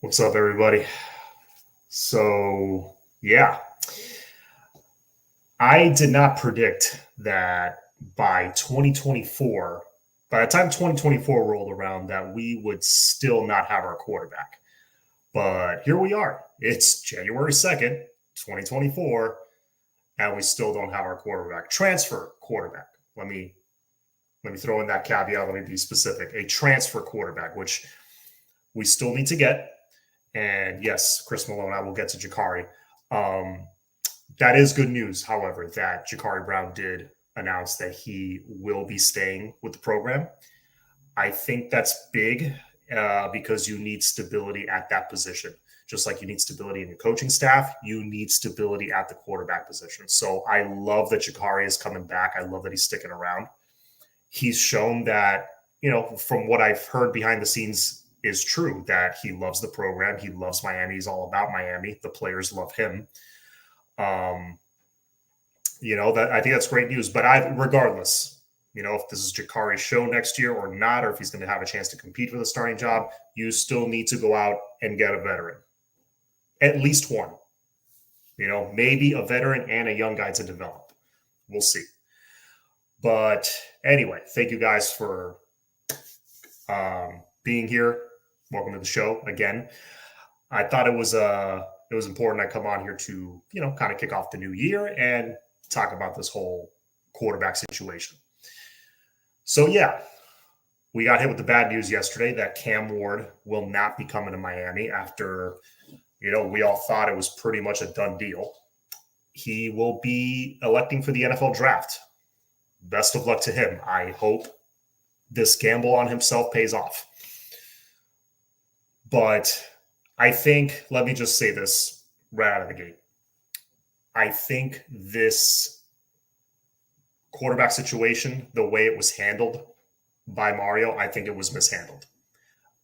What's up, everybody? So, yeah, I did not predict that by 2024, by the time 2024 rolled around, that we would still not have our quarterback. But here we are. It's January 2nd, 2024, and we still don't have our quarterback. Transfer quarterback. Let me throw in that caveat. Let me be specific. A transfer quarterback, which we still need to get. And yes, Chris Malone, I will get to Jakari. That is good news, however, that Jakari Brown did announce that he will be staying with the program. I think that's big because you need stability at that position. Just like you need stability in your coaching staff, you need stability at the quarterback position. So I love that Jakari is coming back. I love that he's sticking around. He's shown that, from what I've heard behind the scenes is true, that he loves the program. He loves Miami. He's all about Miami. The players love him. That I think that's great news. But regardless, if this is Jakari's show next year or not, or if he's going to have a chance to compete for the starting job, you still need to go out and get a veteran, at least one. Maybe a veteran and a young guy to develop. We'll see. But anyway, thank you guys for being here. Welcome to the show again. I thought it was important I come on here to, kind of kick off the new year and talk about this whole quarterback situation. So yeah, we got hit with the bad news yesterday that Cam Ward will not be coming to Miami after, we all thought it was pretty much a done deal. He will be electing for the NFL draft. Best of luck to him. I hope this gamble on himself pays off. But I think, let me just say this right out of the gate. I think this quarterback situation, the way it was handled by Mario, I think it was mishandled.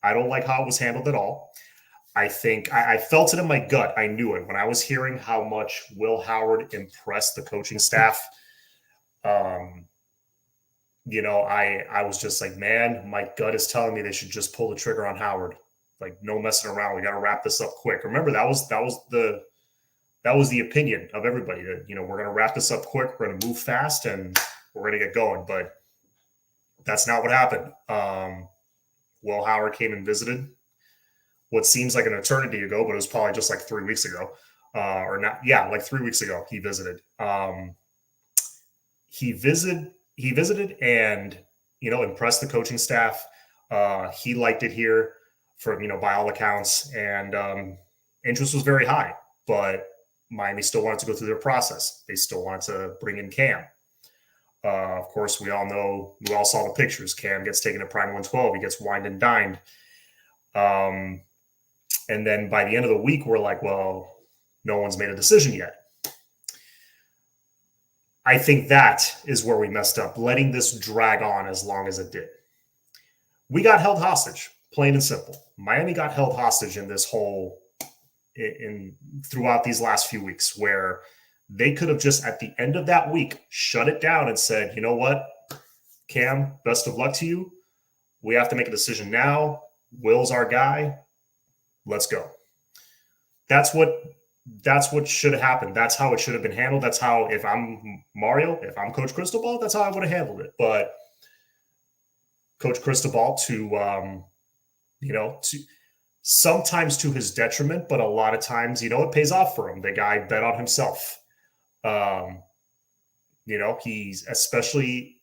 I don't like how it was handled at all. I think I felt it in my gut. I knew it when I was hearing how much Will Howard impressed the coaching staff. I was just like, man, my gut is telling me they should just pull the trigger on Howard. Like, no messing around. We got to wrap this up quick. Remember, that was the opinion of everybody that, we're going to wrap this up quick. We're going to move fast and we're going to get going. But that's not what happened. Will Howard came and visited what seems like an eternity ago, but it was probably just like 3 weeks ago or not. Yeah, like 3 weeks ago he visited. He visited and, impressed the coaching staff. He liked it here for, by all accounts, and interest was very high, but Miami still wanted to go through their process. They still wanted to bring in Cam. Of course, we all saw the pictures. Cam gets taken to Prime 112. He gets wined and dined. And then by the end of the week, we're like, well, no one's made a decision yet. I think that is where we messed up, letting this drag on as long as it did. We got held hostage, plain and simple. Miami got held hostage in this whole throughout these last few weeks, where they could have just at the end of that week shut it down and said, you know what, Cam, best of luck to you. We have to make a decision now. Will's our guy. Let's go. That's what should have happened. That's how it should have been handled. That's how, if I'm Mario, if I'm Coach Cristobal, that's how I would have handled it. But Coach Cristobal, to sometimes to his detriment, but a lot of times, it pays off for him. The guy bet on himself. He's, especially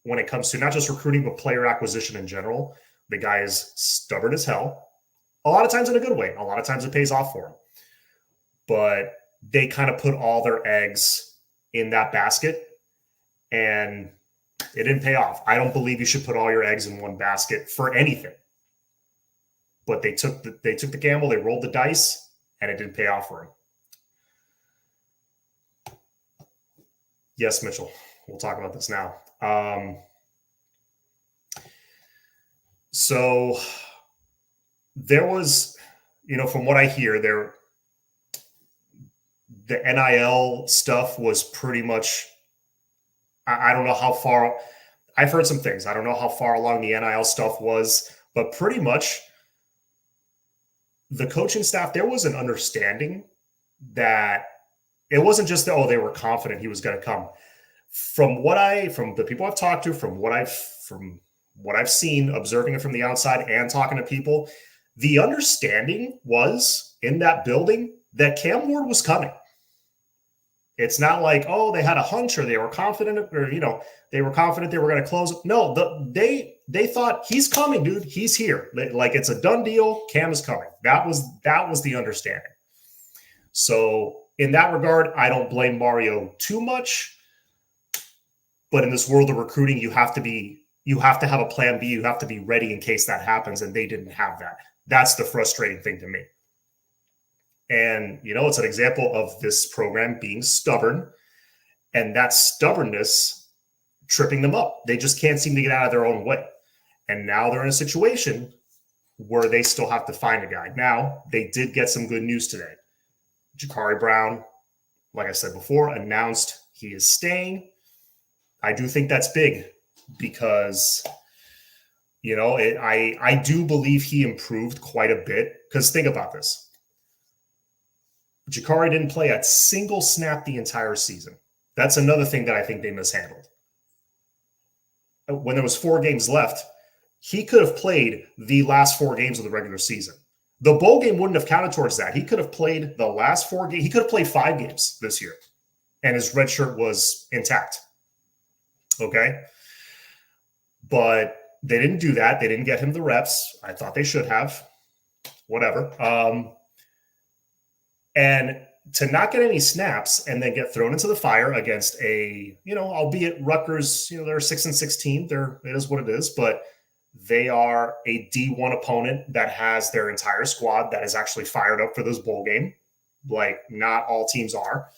when it comes to not just recruiting, but player acquisition in general, the guy is stubborn as hell. A lot of times in a good way. A lot of times it pays off for him. But they kind of put all their eggs in that basket, and it didn't pay off. I don't believe you should put all your eggs in one basket for anything. But they took the gamble, they rolled the dice, and it didn't pay off for them. Yes, Mitchell. We'll talk about this now. So there was, from what I hear, the NIL stuff was pretty much, I don't know how far, I've heard some things. I don't know how far along the NIL stuff was, but pretty much the coaching staff, there was an understanding that it wasn't just that, they were confident he was going to come. From the people I've talked to, from what I've seen, observing it from the outside and talking to people, the understanding was in that building that Cam Ward was coming. It's not like, they had a hunch or they were confident or, they were confident they were going to close. No, they thought he's coming, dude. He's here. Like, it's a done deal. Cam is coming. That was the understanding. So in that regard, I don't blame Mario too much. But in this world of recruiting, you have to have a plan B. You have to be ready in case that happens. And they didn't have that. That's the frustrating thing to me. And, it's an example of this program being stubborn and that stubbornness tripping them up. They just can't seem to get out of their own way. And now they're in a situation where they still have to find a guy. Now, they did get some good news today. Jakari Brown, like I said before, announced he is staying. I do think that's big because, I do believe he improved quite a bit. Because think about this. Jakari didn't play a single snap the entire season. That's another thing that I think they mishandled. When there was 4 games left, he could have played the last 4 games of the regular season. The bowl game wouldn't have counted towards that. He could have played the last 4 games. He could have played 5 games this year, and his red shirt was intact. Okay? But they didn't do that. They didn't get him the reps. I thought they should have. Whatever. And to not get any snaps and then get thrown into the fire against a, albeit Rutgers, they're a 6-16. It is what it is, but they are a D1 opponent that has their entire squad that is actually fired up for this bowl game. Like, not all teams are.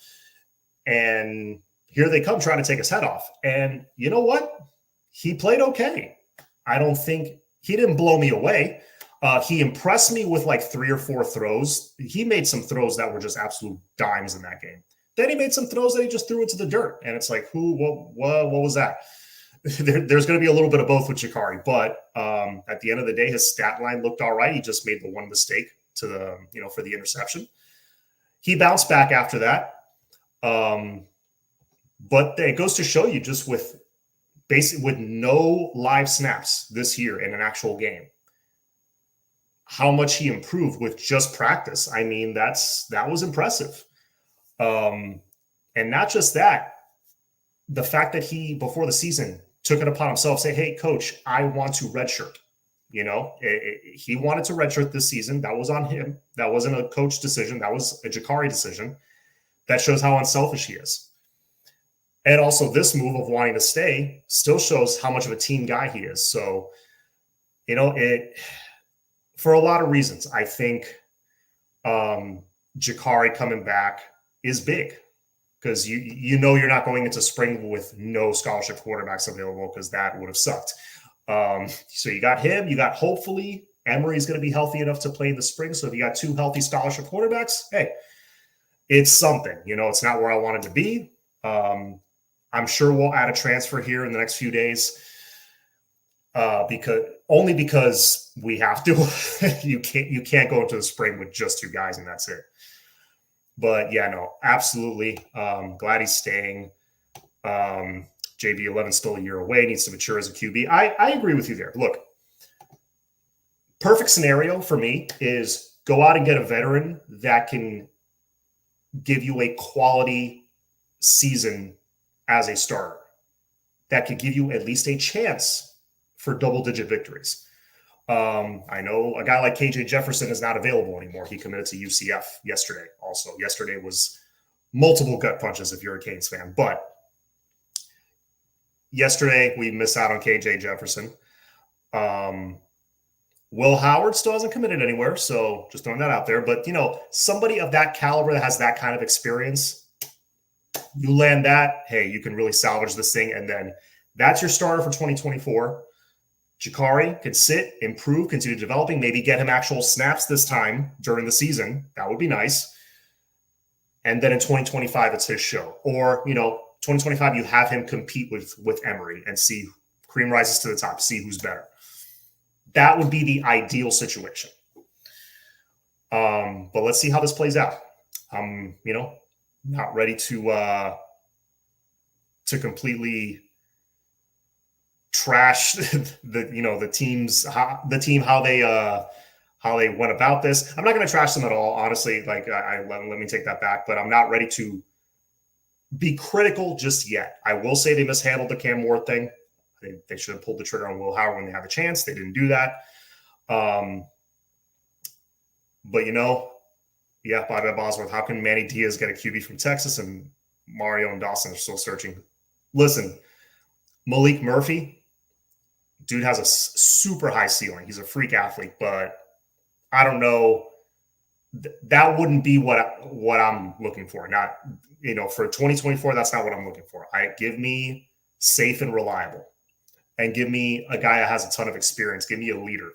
And here they come trying to take his head off. And you know what? He played okay. I don't think he didn't blow me away. He impressed me with like 3 or 4 throws. He made some throws that were just absolute dimes in that game. Then he made some throws that he just threw into the dirt. And it's like, what was that? There's going to be a little bit of both with Jakari. But at the end of the day, his stat line looked all right. He just made the one mistake for the interception. He bounced back after that. But it goes to show you, just with no live snaps this year in an actual game, how much he improved with just practice. I mean, that was impressive. And not just that, the fact that he, before the season, took it upon himself, say, hey, coach, I want to redshirt. He wanted to redshirt this season. That was on him. That wasn't a coach decision. That was a Jakari decision. That shows how unselfish he is. And also, this move of wanting to stay still shows how much of a team guy he is. So, for a lot of reasons, I think Jakari coming back is big, because you're not going into spring with no scholarship quarterbacks available, because that would have sucked. So you got him. You got, hopefully, Emory's going to be healthy enough to play in the spring. So if you got 2 healthy scholarship quarterbacks, hey, it's something. It's not where I wanted to be. I'm sure we'll add a transfer here in the next few days. Because we have to. you can't go into the spring with just 2 guys and that's it. But yeah, no, absolutely. Glad he's staying. JB11 still a year away, needs to mature as a QB. I agree with you there. Look, perfect scenario for me is go out and get a veteran that can give you a quality season as a starter, that could give you at least a chance for double-digit victories. I know a guy like KJ Jefferson is not available anymore. He committed to UCF yesterday also. Yesterday was multiple gut punches if you're a Canes fan. But yesterday we missed out on KJ Jefferson. Will Howard still hasn't committed anywhere, so just throwing that out there. But, somebody of that caliber that has that kind of experience, you land that, hey, you can really salvage this thing. And then that's your starter for 2024. Jakari can sit, improve, continue developing, maybe get him actual snaps this time during the season. That would be nice. And then in 2025, it's his show. Or, 2025, you have him compete with Emory and see cream rises to the top, see who's better. That would be the ideal situation. But let's see how this plays out. I'm, not ready to completely trash the team how they went about this. I'm not going to trash them at all, honestly. Like let me take that back, but I'm not ready to be critical just yet. I will say they mishandled the Cam Ward thing. They should have pulled the trigger on Will Howard when they had the chance. They didn't do that. But Bob Bosworth, how can Manny Diaz get a QB from Texas and Mario and Dawson are still searching? Listen, Malik Murphy, dude has a super high ceiling. He's a freak athlete, but I don't know. That wouldn't be what I'm looking for. Not, for 2024, that's not what I'm looking for. Give me safe and reliable, and give me a guy that has a ton of experience. Give me a leader.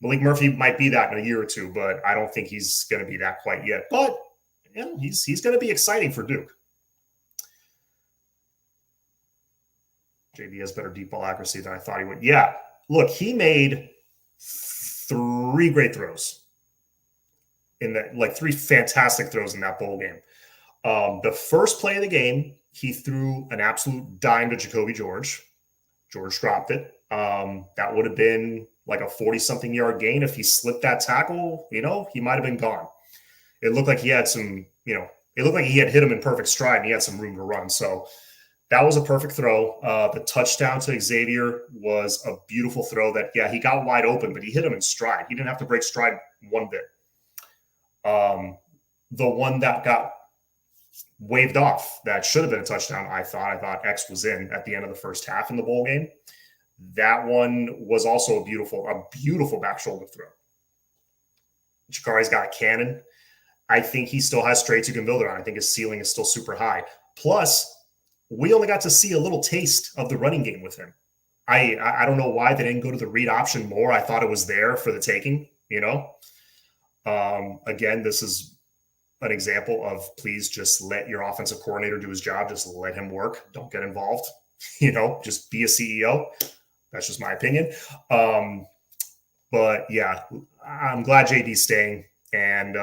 Malik Murphy might be that in a year or two, but I don't think he's going to be that quite yet. But he's going to be exciting for Duke. JD has better deep ball accuracy than I thought he would. Yeah, look, he made 3 great throws in that, like 3 fantastic throws in that bowl game. The first play of the game, he threw an absolute dime to Jacoby George. George dropped it. That would have been like a 40-something yard gain. If he slipped that tackle, he might have been gone. It looked like he had some, it looked like he had hit him in perfect stride and he had some room to run. So that was a perfect throw. The touchdown to Xavier was a beautiful throw that, he got wide open, but he hit him in stride. He didn't have to break stride one bit. The one that got waved off that should have been a touchdown, I thought X was in at the end of the first half in the bowl game. That one was also a beautiful back shoulder throw. Chikari's got a cannon. I think he still has traits you can build around. I think his ceiling is still super high. Plus, we only got to see a little taste of the running game with him. I don't know why they didn't go to the read option more. I thought it was there for the taking, Again, this is an example of please just let your offensive coordinator do his job. Just let him work. Don't get involved. Just be a CEO. That's just my opinion. But yeah, I'm glad JD's staying and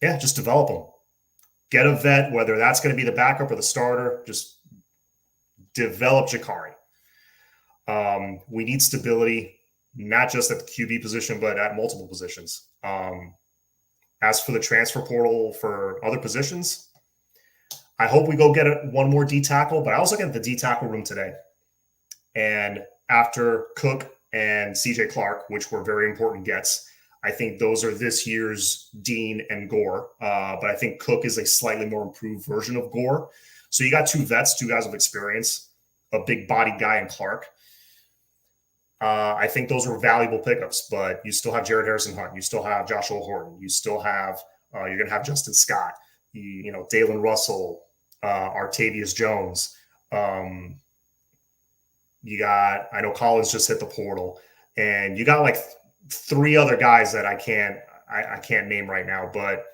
just develop him. Get a vet, whether that's going to be the backup or the starter, just develop Jakari. We need stability, not just at the QB position, but at multiple positions. As for the transfer portal for other positions, I hope we go get one more D tackle, but I was looking at the D tackle room today. And after Cook and CJ Clark, which were very important gets, I think those are this year's Dean and Gore. But I think Cook is a slightly more improved version of Gore. So you got 2 vets, 2 guys of experience, a big bodied guy in Clark. I think those were valuable pickups, but you still have Jared Harrison Hunt. You still have Joshua Horton. You still have, you're going to have Justin Scott, Dalen Russell, Artavius Jones. You got, I know Collins just hit the portal, and you got like 3 other guys that I can't name right now, but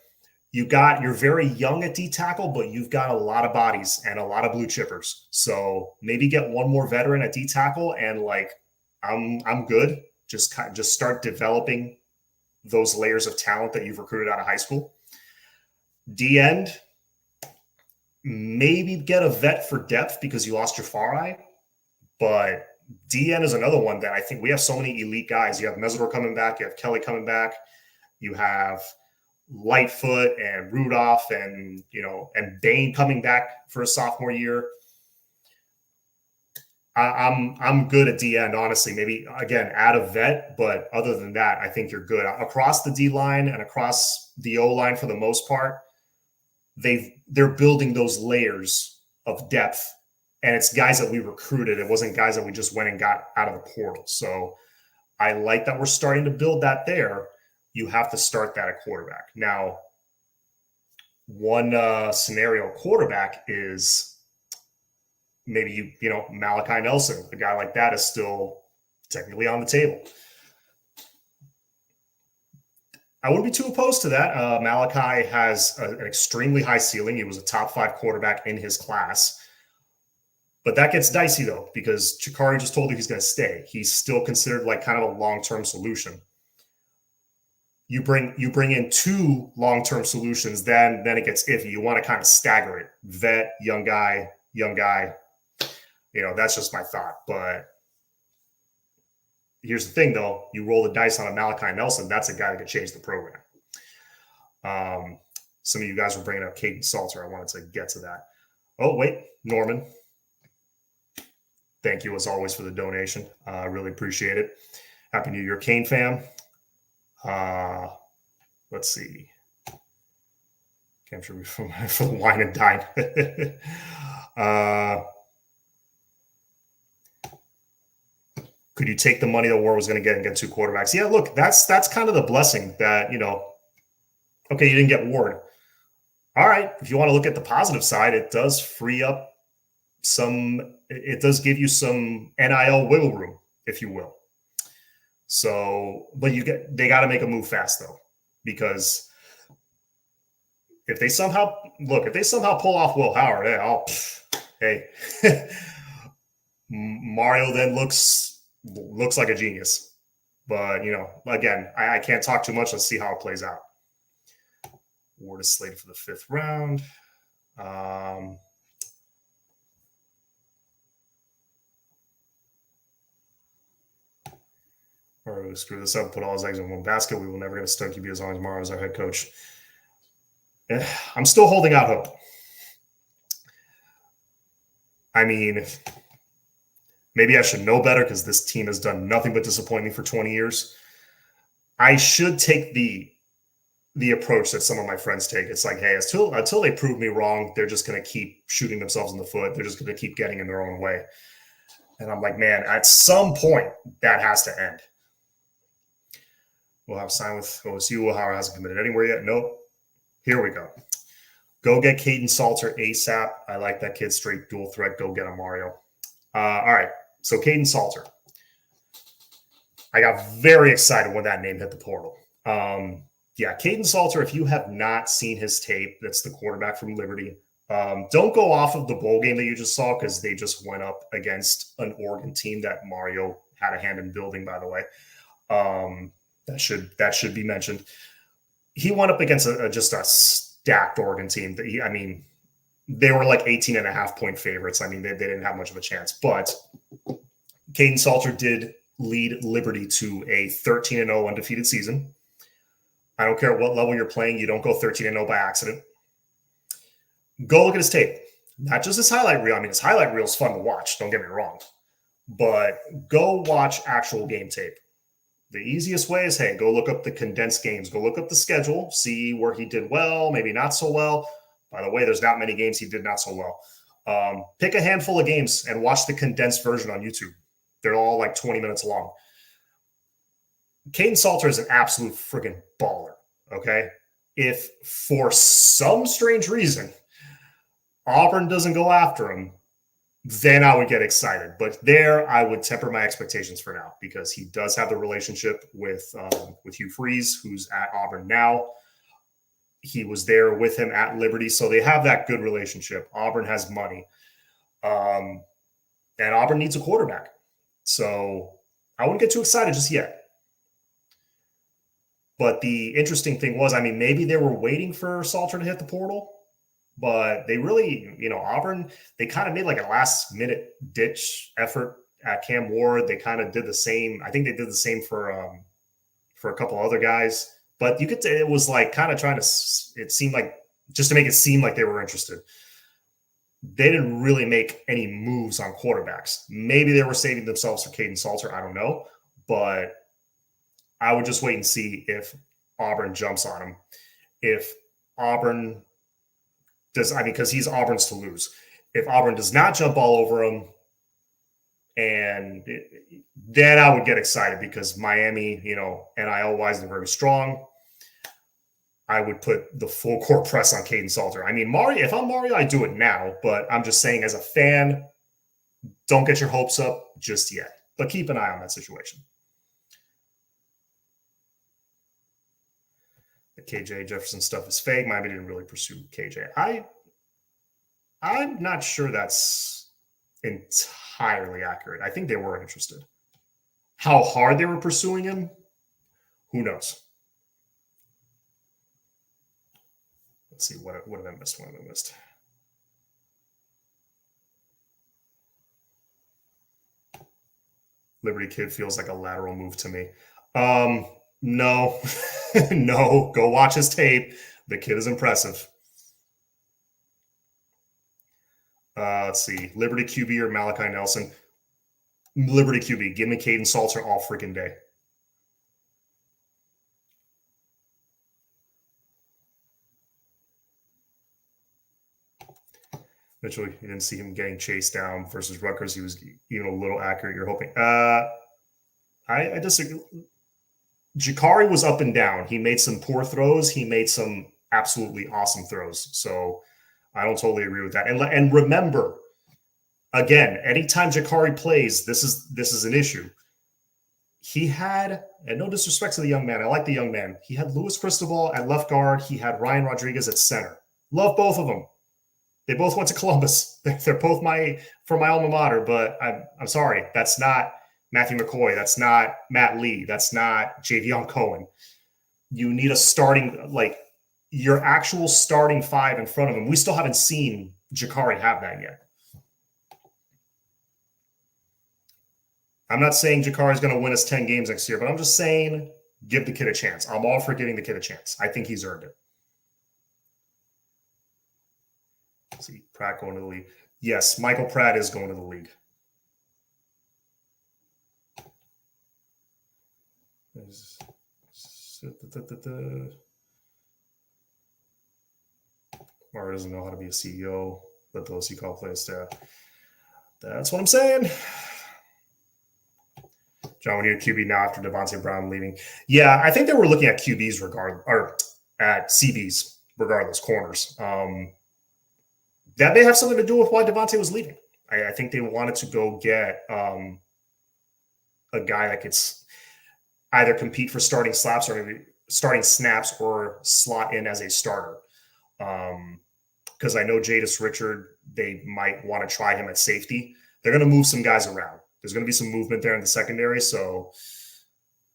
you're very young at D tackle, but you've got a lot of bodies and a lot of blue chippers. So maybe get one more veteran at D tackle and I'm good. Just start developing those layers of talent that you've recruited out of high school. D end, maybe get a vet for depth because you lost your far eye. But D end is another one that I think we have so many elite guys. You have Mesidor coming back. You have Kelly coming back. You have Lightfoot and Rudolph and Bain coming back for a sophomore year. I'm good at D end, honestly. Maybe again add a vet, but other than that, I think you're good across the D line and across the O line for the most part. They're building those layers of depth, and it's guys that we recruited. It wasn't guys that we just went and got out of the portal. So I like that we're starting to build that there. You have to start that at quarterback. Now, one scenario quarterback is maybe, Malachi Nelson, a guy like that is still technically on the table. I wouldn't be too opposed to that. Malachi has an extremely high ceiling. He was a top 5 quarterback in his class. But that gets dicey, though, because Chikari just told you he's going to stay. He's still considered like kind of a long-term solution. you bring in two long-term solutions, then it gets iffy. You want to kind of stagger it. Vet, young guy. That's just my thought. But here's the thing, though. You roll the dice on a Malachi Nelson. That's a guy that could change the program. Some of you guys were bringing up Caden Salter. I wanted to get to that. Oh, wait, Norman. Thank you, as always, for the donation. I really appreciate it. Happy New Year, Kane fam. Let's see. Can't sure for the wine and dine. Could you take the money that Ward was going to get and get two quarterbacks? Yeah, look, that's kind of the blessing that, okay, you didn't get Ward. All right, if you want to look at the positive side, it does free up it does give you some NIL wiggle room, if you will. So, but they got to make a move fast, though, because if they somehow pull off Will Howard, hey, Mario then looks like a genius. But, again, I can't talk too much. Let's see how it plays out. Ward is slated for the 5th round. Or screw this up, put all his eggs in one basket. We will never get a stud QB as long as Mario is our head coach. I'm still holding out hope. I mean, maybe I should know better because this team has done nothing but disappoint me for 20 years. I should take the approach that some of my friends take. It's like, hey, until they prove me wrong, they're just going to keep shooting themselves in the foot. They're just going to keep getting in their own way. And I'm like, man, at some point, that has to end. We'll have signed with OSU. Will Howard hasn't committed anywhere yet. Nope. Here we go. Go get Caden Salter ASAP. I like that kid. Straight dual threat. Go get him, Mario. All right. So Caden Salter. I got very excited when that name hit the portal. Yeah, Caden Salter, if you have not seen his tape, that's the quarterback from Liberty. Don't go off of the bowl game that you just saw because they just went up against an Oregon team that Mario had a hand in building, by the way. That should be mentioned. He went up against just a stacked Oregon team. They were like 18.5-point favorites. They didn't have much of a chance. But Caden Salter did lead Liberty to a 13-0 undefeated season. I don't care at what level you're playing. You don't go 13-0 by accident. Go look at his tape. Not just his highlight reel. His highlight reel is fun to watch. Don't get me wrong. But go watch actual game tape. The easiest way is, hey, go look up the condensed games. Go look up the schedule. See where he did well, maybe not so well. By the way, there's not many games he did not so well. Pick a handful of games and watch the condensed version on YouTube. They're all like 20 minutes long. Caden Salter is an absolute freaking baller, okay? If for some strange reason Auburn doesn't go after him, then I would get excited. But there, I would temper my expectations for now because he does have the relationship with Hugh Freeze, who's at Auburn now. He was there with him at Liberty, so they have that good relationship. Auburn has money, and Auburn needs a quarterback. So I wouldn't get too excited just yet. But the interesting thing was, maybe they were waiting for Salter to hit the portal. But they really, Auburn, they kind of made like a last-minute ditch effort at Cam Ward. They kind of did the same. I think they did the same for a couple other guys. But it was like kind of trying to, it seemed like, just to make it seem like they were interested. They didn't really make any moves on quarterbacks. Maybe they were saving themselves for Caden Salter. I don't know. But I would just wait and see if Auburn jumps on him. If Auburn does, because he's Auburn's to lose. If Auburn does not jump all over him, then I would get excited because Miami, NIL-wise, they're very strong. I would put the full court press on Caden Salter. Mario, if I'm Mario, I do it now. But I'm just saying, as a fan, don't get your hopes up just yet. But keep an eye on that situation. The KJ Jefferson stuff is fake. Miami didn't really pursue KJ. I'm not sure that's entirely accurate. I think they were interested. How hard they were pursuing him, who knows? Let's see, what have I missed? What have I missed? Liberty Kid feels like a lateral move to me. No, no, go watch his tape. The kid is impressive. Let's see, Liberty QB or Malachi Nelson. Liberty QB, give me Caden Salter all freaking day. Mitchell, you didn't see him getting chased down versus Rutgers. He was even a little accurate. You're hoping. I disagree. Jakari was up and down. He made some poor throws. He made some absolutely awesome throws. So I don't totally agree with that. And remember, again, anytime Jakari plays, this is an issue. He had, and no disrespect to the young man, I like the young man. He had Luis Cristobal at left guard. He had Ryan Rodriguez at center. Love both of them. They both went to Columbus. They're both from my alma mater, but I'm sorry. That's not Matthew McCoy. That's not Matt Lee. That's not Javion Cohen. You need a starting, like your actual starting five in front of him. We still haven't seen Jakari have that yet. I'm not saying Jakari is going to win us 10 games next year, but I'm just saying give the kid a chance. I'm all for giving the kid a chance. I think he's earned it. Let's see, Pratt going to the league. Yes, Michael Pratt is going to the league. Mara doesn't know how to be a CEO, but those he call plays staff. That's what I'm saying. John, we need a QB now after Devontae Brown leaving. Yeah, I think they were looking at QBs or at CBs regardless, corners. That may have something to do with why Devontae was leaving. I think they wanted to go get a guy that could either compete for starting snaps or slot in as a starter. Because I know Jadis Richard, they might want to try him at safety. They're going to move some guys around. There's going to be some movement there in the secondary. So,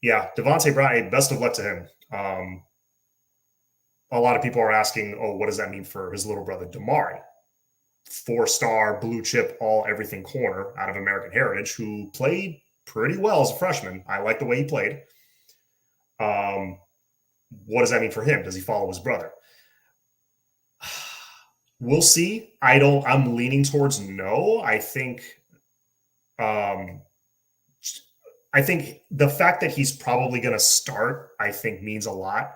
yeah, Devontae Brown, best of luck to him. A lot of people are asking, what does that mean for his little brother, Damari? 4-star, blue chip, everything corner out of American Heritage who played pretty well as a freshman. I like the way he played. What does that mean for him? Does he follow his brother? We'll see. I'm leaning towards no. I think the fact that he's probably going to start, I think means a lot,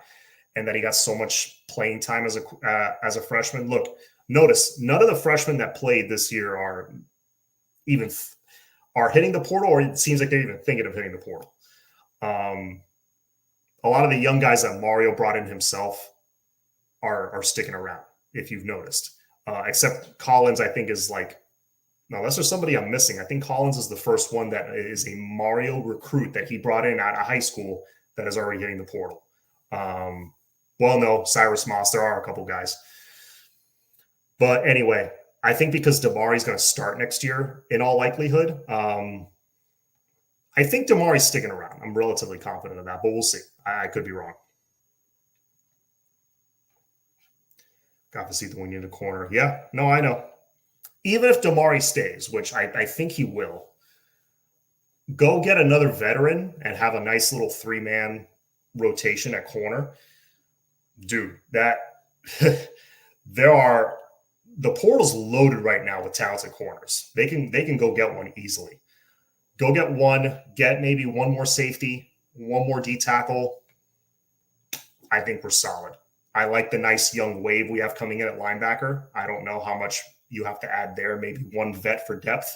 and that he got so much playing time as a freshman. Look, notice none of the freshmen that played this year are hitting the portal, or it seems like they're even thinking of hitting the portal. A lot of the young guys that Mario brought in himself are sticking around, if you've noticed. Except Collins, I think, is like, no, unless there's somebody I'm missing. I think Collins is the first one that is a Mario recruit that he brought in out of high school that is already hitting the portal. Well, no, Cyrus Moss, there are a couple guys. But anyway, I think because Damari's going to start next year, in all likelihood, I think Damari's sticking around. I'm relatively confident of that, but we'll see. I could be wrong. Got to see the wing in the corner. Yeah, no, I know. Even if Damari stays, which I think he will, go get another veteran and have a nice little 3-man rotation at corner. Dude, that the portal's loaded right now with talented corners. They can go get one easily. Go get one, get maybe one more safety, one more D tackle. I think we're solid. I like the nice young wave we have coming in at linebacker. I don't know how much you have to add there. Maybe one vet for depth.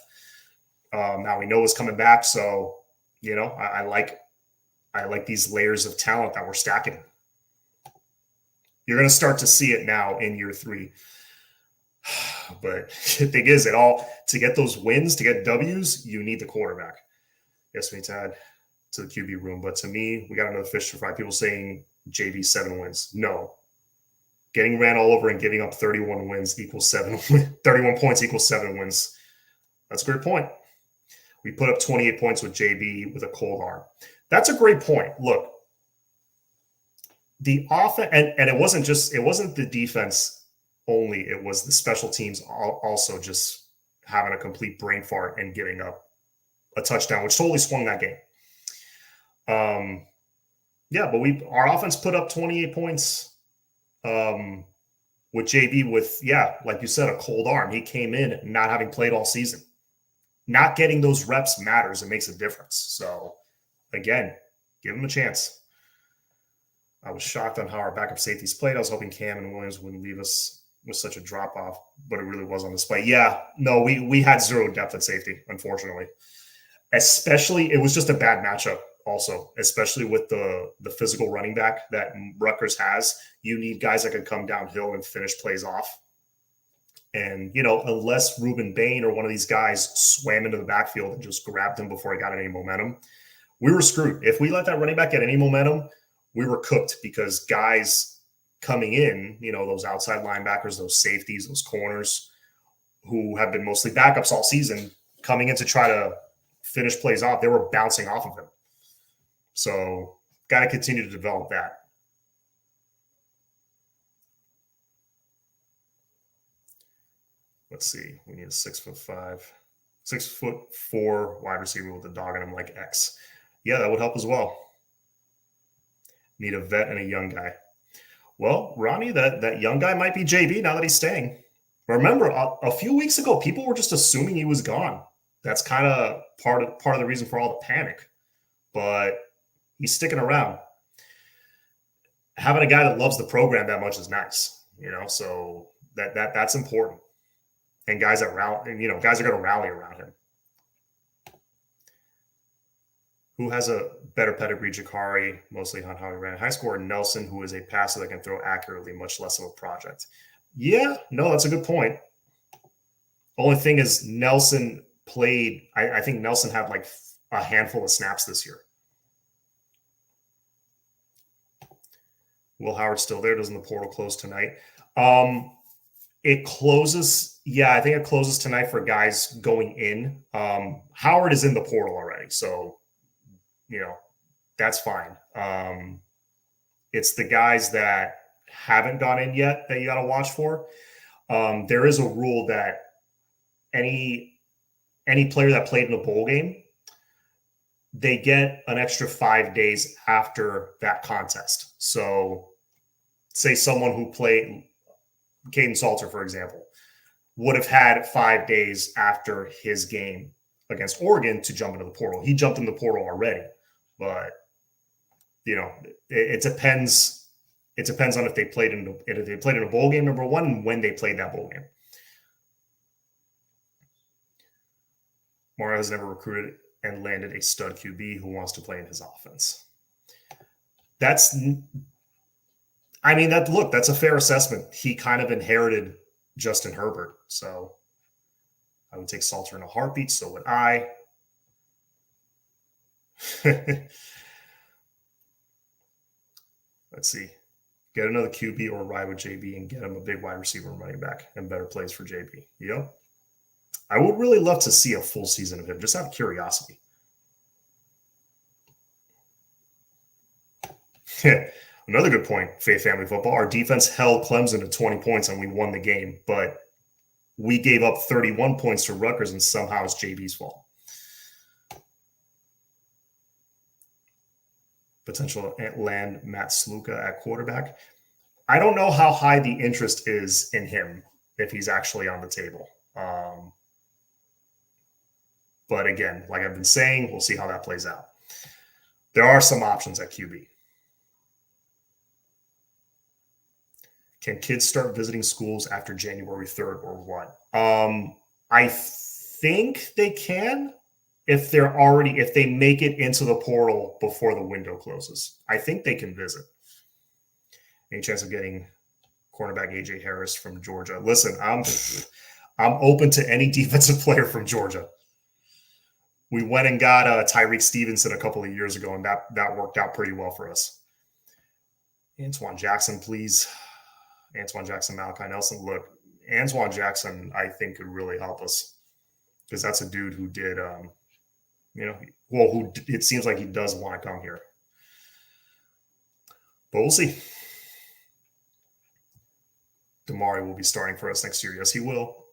Now we know is coming back, so I like these layers of talent that we're stacking. You're going to start to see it now in year 3. But the thing is, to get those wins, to get W's, you need the quarterback. Yes, we need to add to the QB room. But to me, we got another fish to fry. People saying JV 7 wins. No. Getting ran all over and giving up 31 wins equals 31 points equals 7 wins. That's a great point. We put up 28 points with JB with a cold arm. That's a great point. Look, the offense, and it wasn't the defense only, it was the special teams also just having a complete brain fart and giving up a touchdown, which totally swung that game. Yeah, but our offense put up 28 points with JB with, like you said, a cold arm. He came in not having played all season. Not getting those reps matters. It makes a difference. So, again, give him a chance. I was shocked on how our backup safeties played. I was hoping Cam and Williams wouldn't leave us with such a drop-off, but it really was on display. Yeah, no, we had zero depth at safety, unfortunately. Especially, it was just a bad matchup also, especially with the physical running back that Rutgers has. You need guys that can come downhill and finish plays off. And, unless Ruben Bain or one of these guys swam into the backfield and just grabbed him before he got any momentum, we were screwed. If we let that running back get any momentum, we were cooked because guys coming in, those outside linebackers, those safeties, those corners who have been mostly backups all season, coming in to try to finish plays off, they were bouncing off of him. So got to continue to develop that. Let's see. We need a 6'5", 6'4" wide receiver with a dog in him like X. Yeah, that would help as well. Need a vet and a young guy. Well, Ronnie, that young guy might be JB now that he's staying. Remember, a few weeks ago, people were just assuming he was gone. That's kind of part of the reason for all the panic. But he's sticking around. Having a guy that loves the program that much is nice, so that's important. And guys that guys are going to rally around him. Who has a better pedigree? Jakari, mostly on how he ran high school, or Nelson, who is a passer that can throw accurately, much less of a project? Yeah, no, that's a good point. Only thing is Nelson played, I think Nelson had like a handful of snaps this year. Will Howard still there? Doesn't the portal close tonight? It closes. Yeah, I think it closes tonight for guys going in. Howard is in the portal already, so that's fine. It's the guys that haven't gone in yet that you got to watch for. There is a rule that any player that played in a bowl game, they get an extra 5 days after that contest. So say someone who played, Caden Salter, for example, would have had 5 days after his game against Oregon to jump into the portal. He jumped in the portal already, but it depends. It depends on if they played in a bowl game, number one, and when they played that bowl game. Mario has never recruited and landed a stud QB who wants to play in his offense. That's a fair assessment. He kind of inherited Justin Herbert, so I would take Salter in a heartbeat. So would I. Let's see. Get another QB or ride with JB and get him a big wide receiver and running back and better plays for JB. Yep. I would really love to see a full season of him, just out of curiosity. Another good point, Faith Family Football. Our defense held Clemson to 20 points and we won the game, but we gave up 31 points to Rutgers and somehow it's JB's fault. Potential land Matt Sluka at quarterback. I don't know how high the interest is in him if he's actually on the table. But again, like I've been saying, we'll see how that plays out. There are some options at QB. Can kids start visiting schools after January 3rd or what? I think they can if they make it into the portal before the window closes. I think they can visit. Any chance of getting cornerback AJ Harris from Georgia? Listen, I'm open to any defensive player from Georgia. We went and got Tyreek Stevenson a couple of years ago, and that worked out pretty well for us. Antoine Jackson, please. Antoine Jackson, Malachi Nelson. Look, Antoine Jackson, I think, could really help us because that's a dude who did, who it seems like he does want to come here. But we'll see. Damari will be starting for us next year. Yes, he will.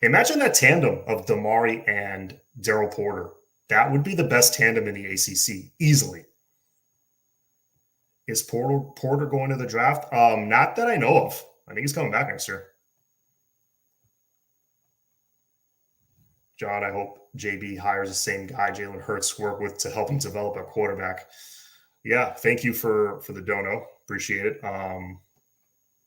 Imagine that tandem of Damari and Daryl Porter. That would be the best tandem in the ACC, easily. Is Porter going to the draft? Not that I know of. I think he's coming back next year. John, I hope JB hires the same guy Jalen Hurts work with to help him develop a quarterback. Yeah, thank you for the dono. Appreciate it.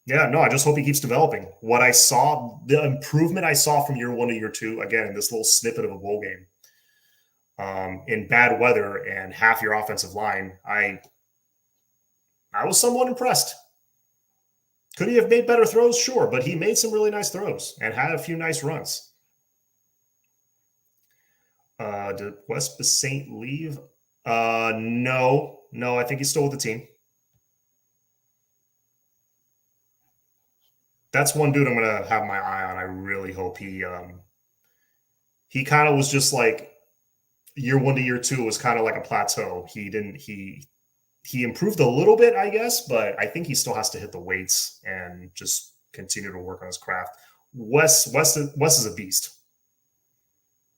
Yeah, no, I just hope he keeps developing. What I saw, the improvement I saw from year 1 to year 2, again, in this little snippet of a bowl game, in bad weather and half your offensive line, I was somewhat impressed. Could he have made better throws? Sure, but he made some really nice throws and had a few nice runs. Did West Saint leave? No, I think he's still with the team. That's one dude I'm going to have my eye on. I really hope he kind of was just like year 1 to year 2 was kind of like a plateau. He improved a little bit, I guess, but I think he still has to hit the weights and just continue to work on his craft. Wes is a beast.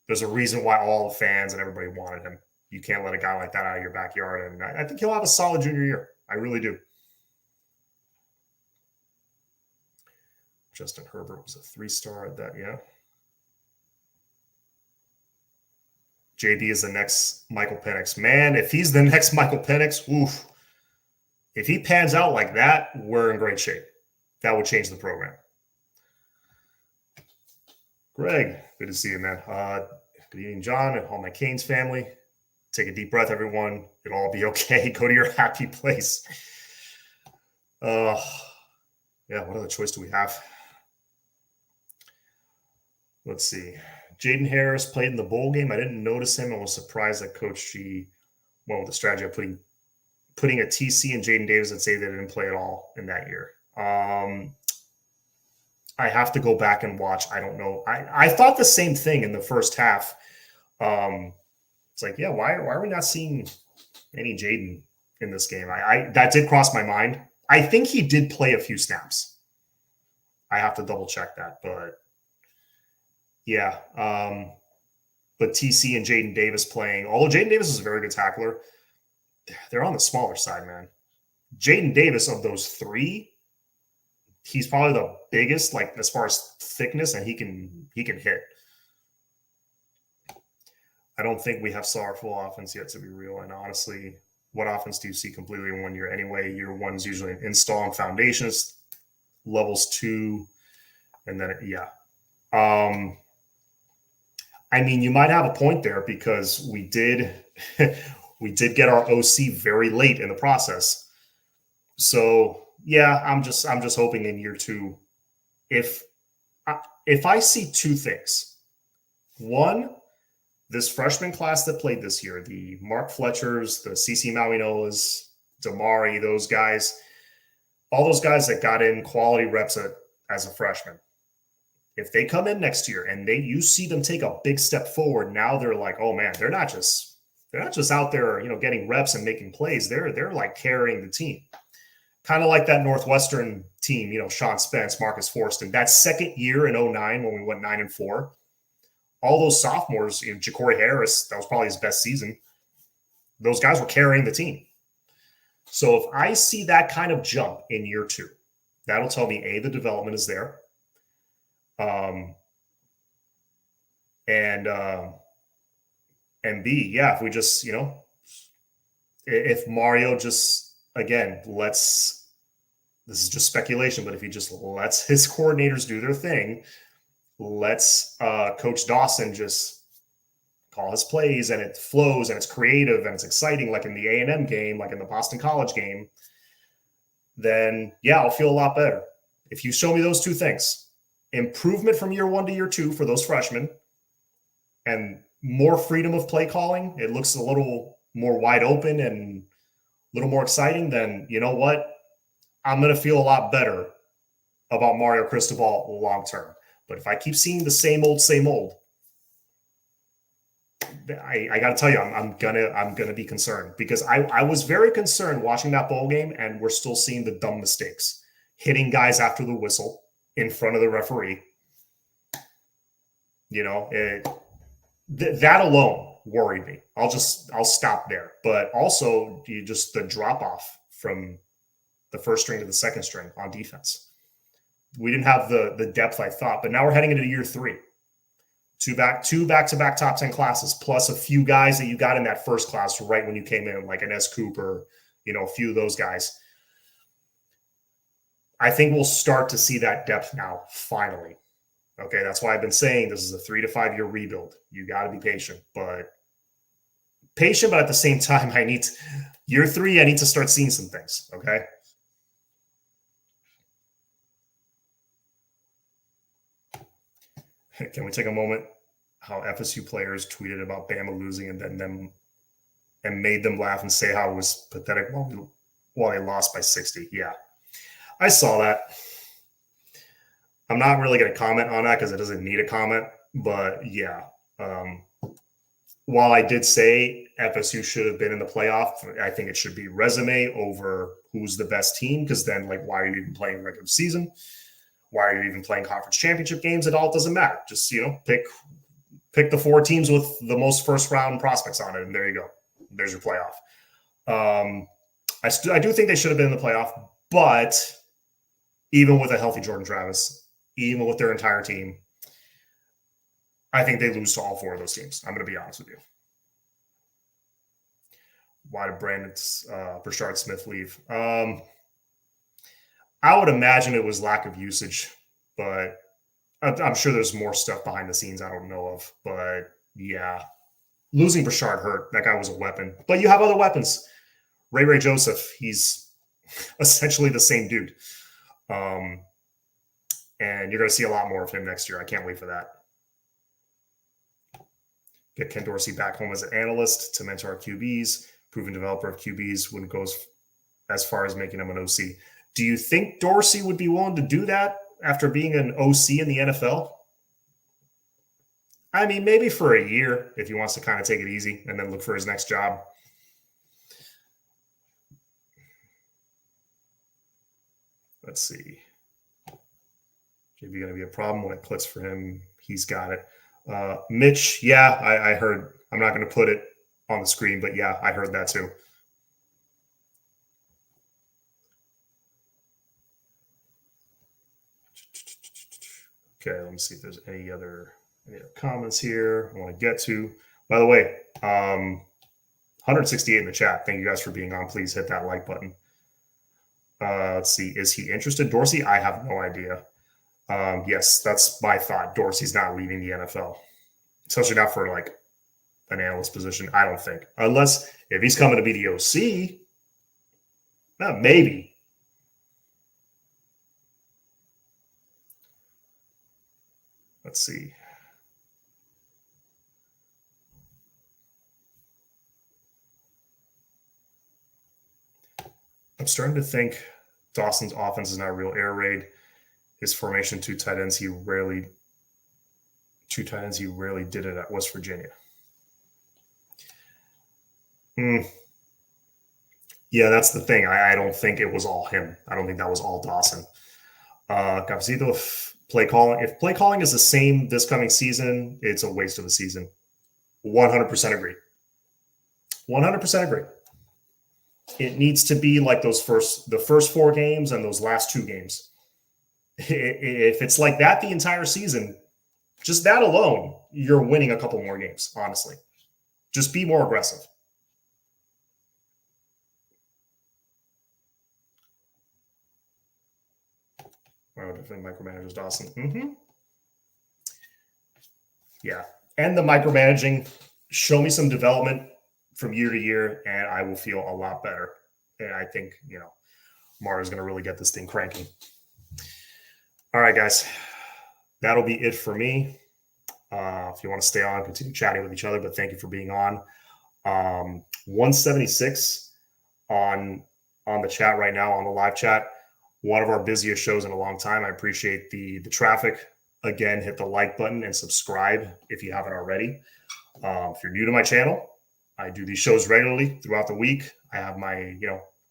There's a reason why all the fans and everybody wanted him. You can't let a guy like that out of your backyard, and I think he'll have a solid junior year. I really do. Justin Herbert was a 3-star at that, yeah. JD is the next Michael Penix. Man, if he's the next Michael Penix, oof. If he pans out like that, we're in great shape. That would change the program. Greg, good to see you, man. Good evening, John, and all my Canes family. Take a deep breath, everyone. It'll all be okay. Go to your happy place. Yeah, what other choice do we have? Let's see. Jaden Harris played in the bowl game. I didn't notice him. I was surprised that Coach G went with the strategy of putting a TC and Jaden Davis and say they didn't play at all in that year. I have to go back and watch. I don't know. I thought the same thing in the first half. It's like, yeah, why are we not seeing any Jaden in this game? That did cross my mind. I think he did play a few snaps. I have to double check that, but yeah. But TC and Jaden Davis playing, although Jaden Davis is a very good tackler, they're on the smaller side, man. Jaden Davis, of those 3, he's probably the biggest, like as far as thickness, and he can hit. I don't think we saw our full offense yet, to be real. And honestly, what offense do you see completely in 1 year anyway? Year 1 is usually an install and foundations, levels 2, and then yeah. I mean, you might have a point there because we did get our OC very late in the process. So yeah, I'm just hoping in year 2, if I see 2 things. One, this freshman class that played this year, the Mark Fletchers, the CC Mauinoas, Damari, those guys, all those guys that got in quality reps as a freshman. If they come in next year and you see them take a big step forward, now they're like, oh man, they're not just out there, getting reps and making plays. They're like carrying the team. Kind of like that Northwestern team, Sean Spence, Marcus Forston. That second year in 2009 when we went 9-4, all those sophomores, Ja'Cory Harris, that was probably his best season. Those guys were carrying the team. So if I see that kind of jump in year 2, that'll tell me A, the development is there. And B, yeah, if we just, if Mario just, again, this is just speculation, but if he just lets his coordinators do their thing, lets Coach Dawson just call his plays and it flows and it's creative and it's exciting, like in the A&M game, like in the Boston College game, then yeah, I'll feel a lot better. If you show me those 2 things, improvement from year 1 to year 2 for those freshmen and more freedom of play calling, it looks a little more wide open and a little more exciting, then you know what? I'm going to feel a lot better about Mario Cristobal long term. But if I keep seeing the same old, I got to tell you, I'm gonna be concerned because I was very concerned watching that bowl game, and we're still seeing the dumb mistakes, hitting guys after the whistle. in front of the referee. You know, that alone worried me. I'll stop there. But also, the drop off from the first string to the second string on defense. We didn't have the depth I thought, but now we're heading into year 3. Two back-to-back top 10 classes, plus a few guys that you got in that first class right when you came in, like an S. Cooper, a few of those guys. I think we'll start to see that depth now, finally. Okay, that's why I've been saying this is a 3 to 5 year rebuild. You got to be patient, but at the same time, year 3, I need to start seeing some things, okay? Can we take a moment how FSU players tweeted about Bama losing and made them laugh and say how it was pathetic while they lost by 60? Yeah, I saw that. I'm not really going to comment on that because it doesn't need a comment. But yeah, while I did say FSU should have been in the playoff, I think it should be resume over who's the best team, because then, like, why are you even playing regular season? Why are you even playing conference championship games at all? It doesn't matter. Just, pick the 4 teams with the most first round prospects on it, and there you go. There's your playoff. I do think they should have been in the playoff, but even with a healthy Jordan Travis, even with their entire team, I think they lose to all 4 of those teams. I'm going to be honest with you. Why did Brandon Burchard Smith leave? I would imagine it was lack of usage, but I'm sure there's more stuff behind the scenes I don't know of. But yeah, losing Burchard hurt. That guy was a weapon. But you have other weapons. Ray Joseph, he's essentially the same dude. And you're going to see a lot more of him next year. I can't wait for that. Get Ken Dorsey back home as an analyst to mentor our QBs. Proven developer of QBs wouldn't go as far as making him an OC. Do you think Dorsey would be willing to do that after being an OC in the NFL? I mean, maybe for a year if he wants to kind of take it easy and then look for his next job. Let's see. JB going to be a problem when it clicks for him. He's got it. Mitch, yeah, I heard. I'm not going to put it on the screen, but yeah, I heard that too. Okay, let me see if there's any other comments here I want to get to. By the way, 168 in the chat. Thank you guys for being on. Please hit that like button. Let's see. Is he interested? Dorsey? I have no idea. Yes, that's my thought. Dorsey's not leaving the NFL, especially not for like an analyst position. I don't think, unless if he's coming to be the OC, maybe. Let's see. I'm starting to think Dawson's offense is not a real air raid. His formation, two tight ends, he rarely did it at West Virginia. Yeah, that's the thing. I don't think it was all him. I don't think that was all Dawson. Capsito, if play calling is the same this coming season, it's a waste of a season. 100% agree. 100% agree. It needs to be like the first 4 games and those last 2 games. If it's like that the entire season, just that alone, you're winning a couple more games, honestly. Just be more aggressive. Oh, different micromanagers, Dawson. Yeah. And the micromanaging, show me some development from year to year, and I will feel a lot better. And I think, Mario's going to really get this thing cranking. All right, guys. That'll be it for me. If you want to stay on, continue chatting with each other, but thank you for being on. 176 on the chat right now, on the live chat. One of our busiest shows in a long time. I appreciate the traffic. Again, hit the like button and subscribe if you haven't already. If you're new to my channel, I do these shows regularly throughout the week. I have my,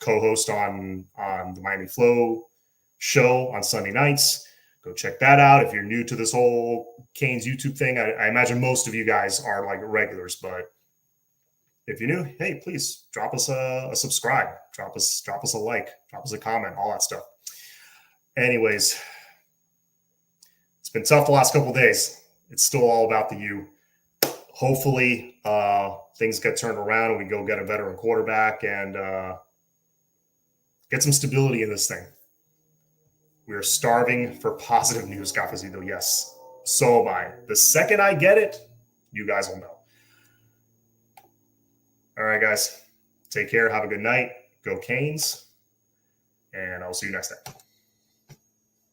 co-host on the Miami Flow show on Sunday nights. Go check that out. If you're new to this whole Canes YouTube thing, I imagine most of you guys are like regulars, but if you're new, hey, please drop us a subscribe, drop us a like, drop us a comment, all that stuff. Anyways, it's been tough the last couple of days. It's still all about the U. Hopefully, things get turned around and we go get a veteran quarterback and get some stability in this thing. We are starving for positive news, Cafecito. Yes, so am I. The second I get it, you guys will know. All right, guys. Take care. Have a good night. Go Canes. And I'll see you next time.